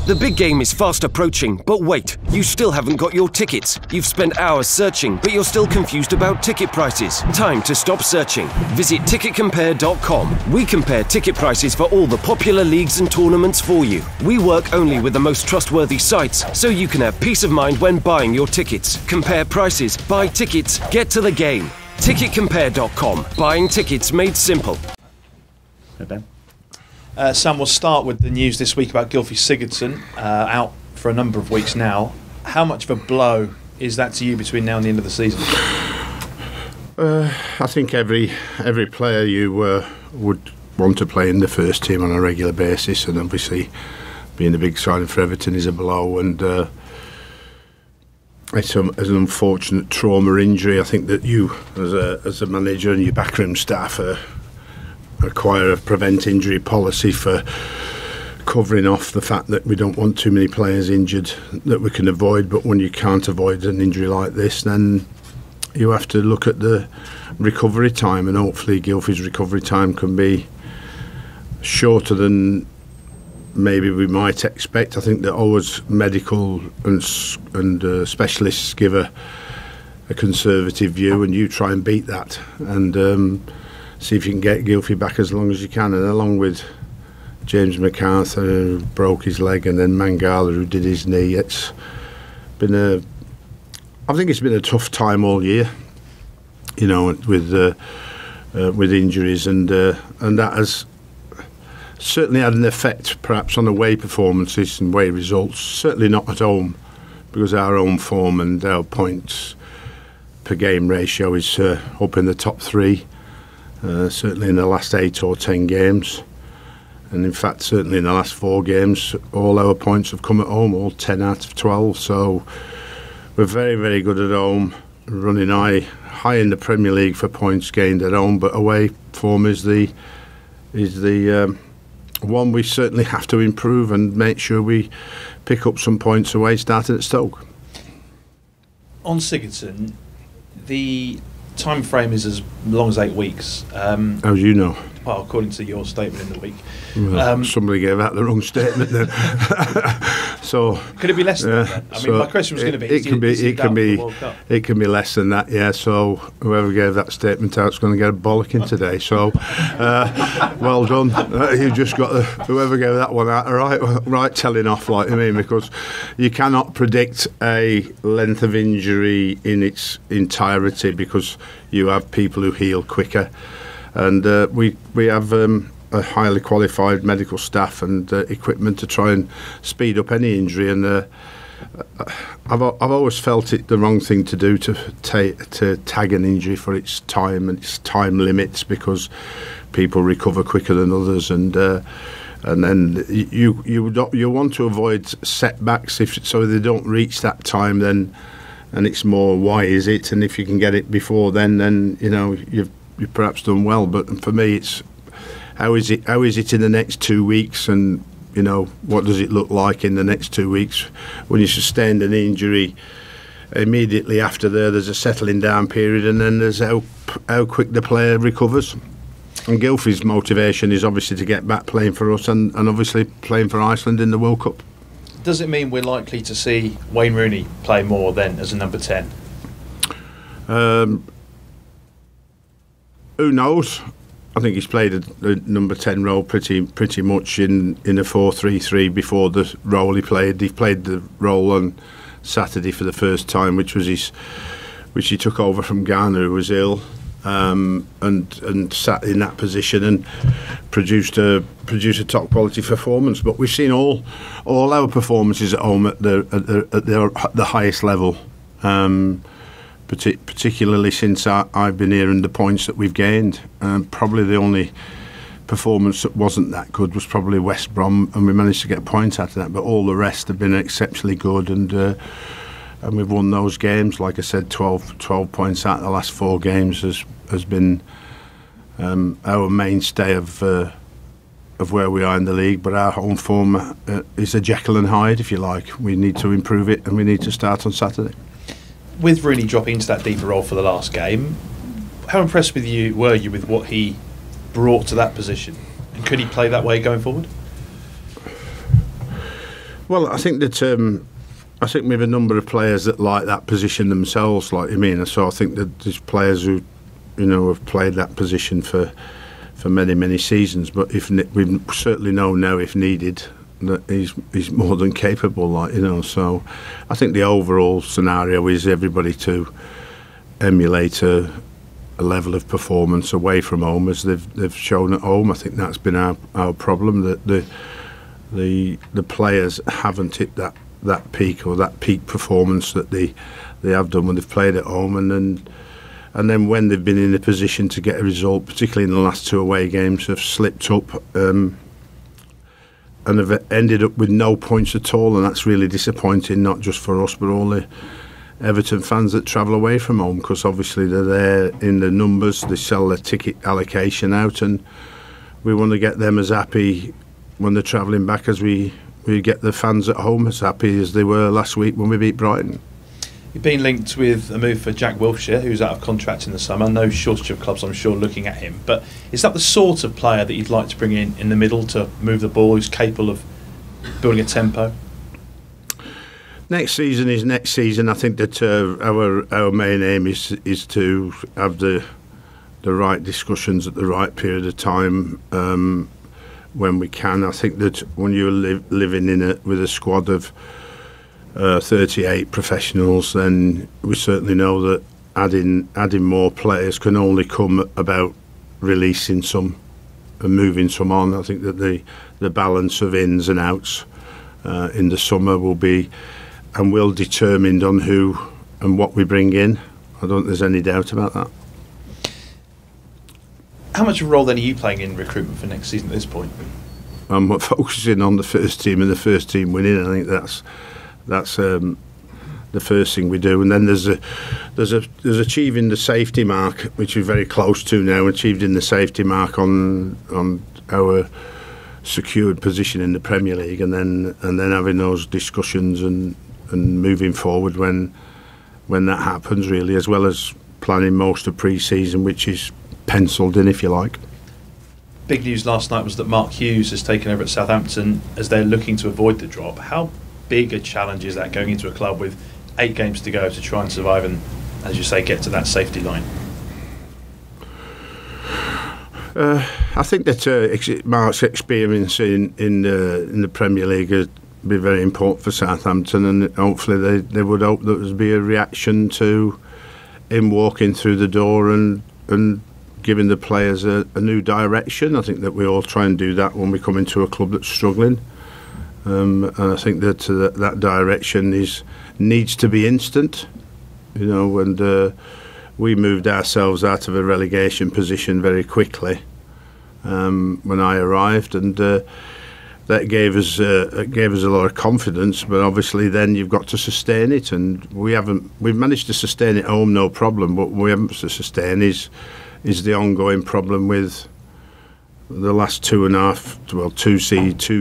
The big game is fast approaching, but wait, you still haven't got your tickets. You've spent hours searching, but you're still confused about ticket prices. Time to stop searching. Visit ticketcompare.com. We compare ticket prices for all the popular leagues and tournaments for you. We work only with the most trustworthy sites, so you can have peace of mind when buying your tickets. Compare prices, buy tickets, get to the game. Ticketcompare.com. Buying tickets made simple. Hey, Ben. Sam, we'll start with the news this week about Gylfi Sigurdsson, out for a number of weeks now. How much of a blow is that to you between now and the end of the season? I think every player you would want to play in the first team on a regular basis, and obviously being a big signing for Everton is a blow, and it's an unfortunate trauma injury. I think that you, as a manager and your backroom staff, require a prevent injury policy for covering off the fact that we don't want too many players injured that we can avoid. But when you can't avoid an injury like this, then you have to look at the recovery time, and hopefully Gylfi's recovery time can be shorter than maybe we might expect. I think that always medical and specialists give a conservative view, and you try and beat that, and see if you can get Gylfi back as long as you can. And along with James McArthur, who broke his leg, and then Mangala, who did his knee, it's been I think it's been a tough time all year, you know, with injuries, and that has certainly had an effect perhaps on away performances and away results. Certainly not at home, because our own form and our points per game ratio is up in the top three. Certainly in the last 8 or 10 games, and in fact certainly in the last 4 games all our points have come at home, all 10 out of 12. So we're very, very good at home, running high in the Premier League for points gained at home, but away form is the one we certainly have to improve and make sure we pick up some points away, starting at Stoke. On Sigurdsson, the time frame is as long as 8 weeks. How do you know? Well, according to your statement in the week. Well, somebody gave out the wrong statement then. So could it be less than that? I mean, my question was going to be: it can be less than that. Yeah. So whoever gave that statement out is going to get a bollocking today. So well done. You just got whoever gave that one out right telling off, like I mean, because you cannot predict a length of injury in its entirety, because you have people who heal quicker. And we have a highly qualified medical staff and equipment to try and speed up any injury. And I've always felt it the wrong thing to do, to tag an injury for its time and its time limits, because people recover quicker than others. And then you want to avoid setbacks so they don't reach that time. Then, and it's more, why is it? And if you can get it before then you know you've perhaps done well. But for me, it's how is it in the next 2 weeks, and you know, what does it look like in the next 2 weeks when you sustained an injury? Immediately after there's a settling down period, and then there's how quick the player recovers. And Gylfi's motivation is obviously to get back playing for us, and obviously playing for Iceland in the World Cup. Does it mean we're likely to see Wayne Rooney play more then as a number 10? Who knows? I think he's played the number 10 role pretty much in a 4-3-3 before the role he played. He played the role on Saturday for the first time, which he took over from Ghana, who was ill, and sat in that position and produced a top quality performance. But we've seen all our performances at home at the highest level. Particularly since I've been here, and the points that we've gained. Probably the only performance that wasn't that good was probably West Brom, and we managed to get points out of that. But all the rest have been exceptionally good, and we've won those games. Like I said, 12 points out of the last 4 games has been our mainstay of where we are in the league. But our home form is a Jekyll and Hyde, if you like. We need to improve it, and we need to start on Saturday. With Rooney dropping into that deeper role for the last game, how impressed were you with what he brought to that position? And could he play that way going forward? Well, I think that I think we have a number of players that like that position themselves, like you mean. So I think that there's players who, have played that position for many seasons. But we certainly know now, if needed, that he's more than capable, So I think the overall scenario is everybody to emulate a level of performance away from home as they've shown at home. I think that's been our problem, that the players haven't hit that peak or that peak performance that they have done when they've played at home, and then when they've been in a position to get a result, particularly in the last 2 away games, have slipped up and have ended up with no points at all, and that's really disappointing, not just for us but all the Everton fans that travel away from home, because obviously they're there in the numbers, they sell their ticket allocation out, and we want to get them as happy when they're travelling back as we get the fans at home as happy as they were last week when we beat Brighton. You've been linked with a move for Jack Wilshere, who's out of contract in the summer. No shortage of clubs, I'm sure, looking at him, but is that the sort of player that you'd like to bring in the middle to move the ball, who's capable of building a tempo? Next season is next season. I think that our main aim is to have the right discussions at the right period of time when we can. I think that when you're living with a squad of 38 professionals, then we certainly know that adding more players can only come about releasing some and moving some on. I think that the balance of ins and outs in the summer will be and will determined on who and what we bring in. I don't think there's any doubt about that. How much of a role then are you playing in recruitment for next season at this point? I'm focusing on the first team and the first team winning. I think that's the first thing we do, and then there's achieving the safety mark, which we're very close to now, achieving the safety mark on our secured position in the Premier League, and then having those discussions and moving forward when that happens, really, as well as planning most of pre-season, which is penciled in, if you like. Big news last night was that Mark Hughes has taken over at Southampton as they're looking to avoid the drop. How big a challenge is that, going into a club with 8 games to go, to try and survive and, as you say, get to that safety line? I think that Mark's experience in the Premier League would be very important for Southampton, and hopefully they would hope that there would be a reaction to him walking through the door and giving the players a new direction. I think that we all try and do that when we come into a club that's struggling, and I think that that direction needs to be instant, and we moved ourselves out of a relegation position very quickly when I arrived, and that gave us a lot of confidence. But obviously, then you've got to sustain it, and we've managed to sustain it at home, no problem. But what we haven't to sustain is the ongoing problem with the last 2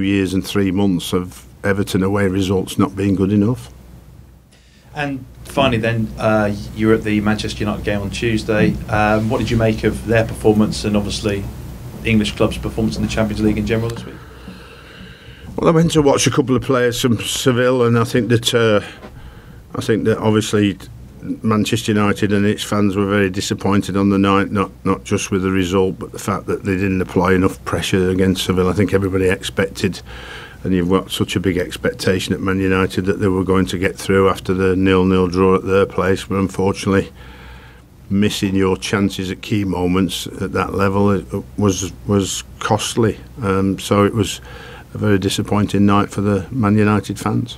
years and 3 months of Everton away results not being good enough. And finally then, you were at the Manchester United game on Tuesday. What did you make of their performance, and obviously the English club's performance in the Champions League in general this week? Well, I went to watch a couple of players from Seville, and I think that obviously Manchester United and its fans were very disappointed on the night, not just with the result, but the fact that they didn't apply enough pressure against Seville. I think everybody expected, and you've got such a big expectation at Man United, that they were going to get through after the 0-0 draw at their place, but unfortunately missing your chances at key moments at that level was costly. So it was a very disappointing night for the Man United fans.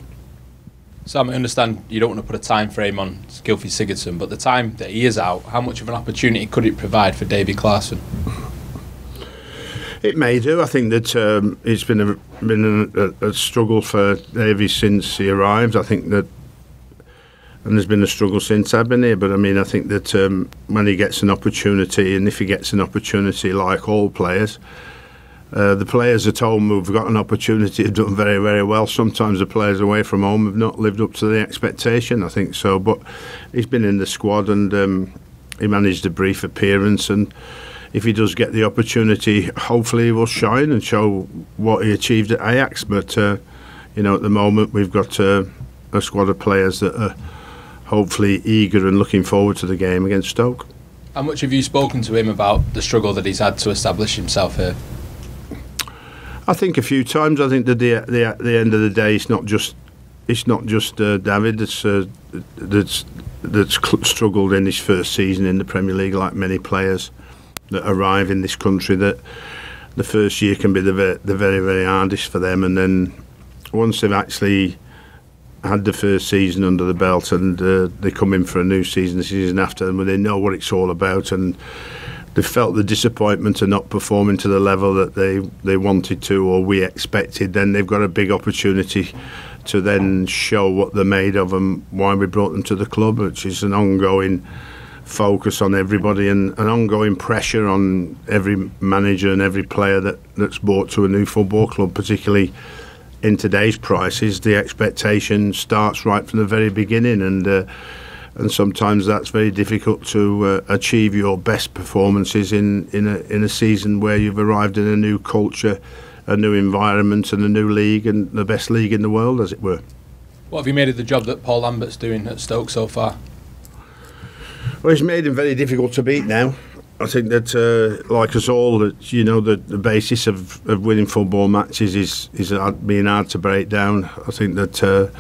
Sam, I understand you don't want to put a time frame on Gylfi Sigurdsson, but the time that he is out, how much of an opportunity could it provide for Davy Klaassen? It may do. I think that it's been a struggle for Davy since he arrived. I think that, and there's been a struggle since I've been here. But I mean, I think that when he gets an opportunity, and if he gets an opportunity, like all players, the players at home who've got an opportunity have done very, very well. Sometimes the players away from home have not lived up to the expectation, I think so. But he's been in the squad, and he managed a brief appearance, and if he does get the opportunity, hopefully he will shine and show what he achieved at Ajax. But at the moment we've got a squad of players that are hopefully eager and looking forward to the game against Stoke. How much have you spoken to him about the struggle that he's had to establish himself here? I think a few times. I think that at the end of the day, it's not just David that's struggled in his first season in the Premier League, like many players that arrive in this country. That the first year can be the very, very hardest for them, and then once they've actually had the first season under the belt and they come in for a new season the season after, and when they know what it's all about, and they felt the disappointment of not performing to the level that they wanted to or we expected, then they've got a big opportunity to then show what they're made of and why we brought them to the club, which is an ongoing focus on everybody and an ongoing pressure on every manager and every player that's brought to a new football club, particularly in today's prices. The expectation starts right from the very beginning, and sometimes that's very difficult to achieve your best performances in a season where you've arrived in a new culture, a new environment and a new league, and the best league in the world, as it were. What have you made of the job that Paul Lambert's doing at Stoke so far? Well, he's made him very difficult to beat now. I think that, like us all, that the basis of winning football matches is being hard to break down. I think that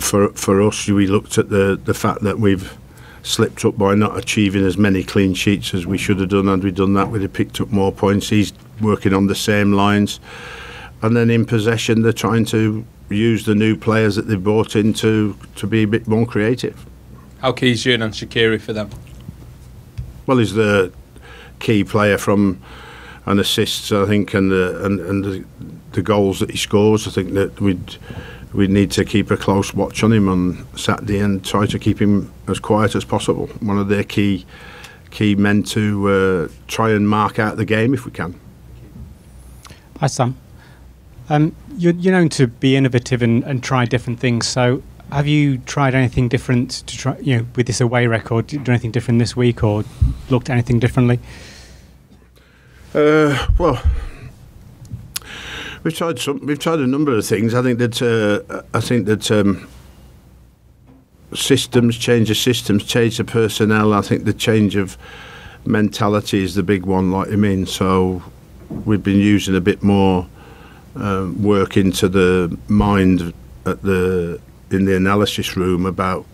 for us, we looked at the fact that we've slipped up by not achieving as many clean sheets as we should have done. Had we done that, we'd have picked up more points. He's working on the same lines, and then in possession, they're trying to use the new players that they've brought in to be a bit more creative. How key is Jurgen Shaqiri for them? Well, he's the key player from an assists, I think, and the goals that he scores. I think that we'd need to keep a close watch on him on Saturday and try to keep him as quiet as possible. One of their key men to try and mark out the game if we can. Hi, Sam. You're known to be innovative and try different things. So, have you tried anything different to try? With this away record, did you do anything different this week, or looked at anything differently? Well, we've tried a number of things. I think that systems, change the personnel. I think the change of mentality is the big one. Like I mean, so we've been using a bit more work into the mind in the analysis room about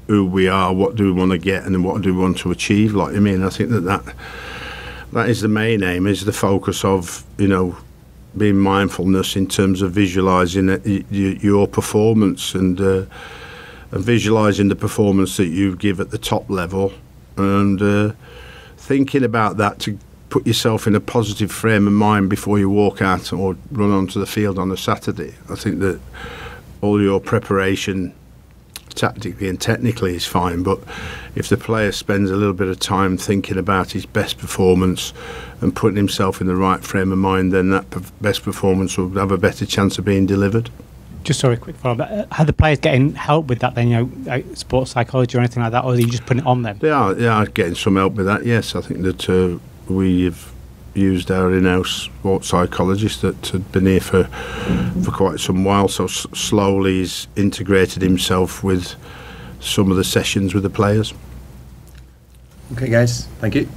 who we are, what do we want to get, and what do we want to achieve. Like I mean, I think that is the main aim, is the focus of being mindfulness in terms of visualising your performance and visualising the performance that you give at the top level, and thinking about that to put yourself in a positive frame of mind before you walk out or run onto the field on a Saturday. I think that all your preparation tactically and technically is fine, but if the player spends a little bit of time thinking about his best performance and putting himself in the right frame of mind, then that best performance will have a better chance of being delivered. Just sorry, quick follow-up. Are the players getting help with that then, like sports psychology or anything like that, or are you just putting it on them? They are getting some help with that, yes. I think that we've used our in-house sports psychologist that had been here for quite some while, so slowly he's integrated himself with some of the sessions with the players. Okay guys, thank you.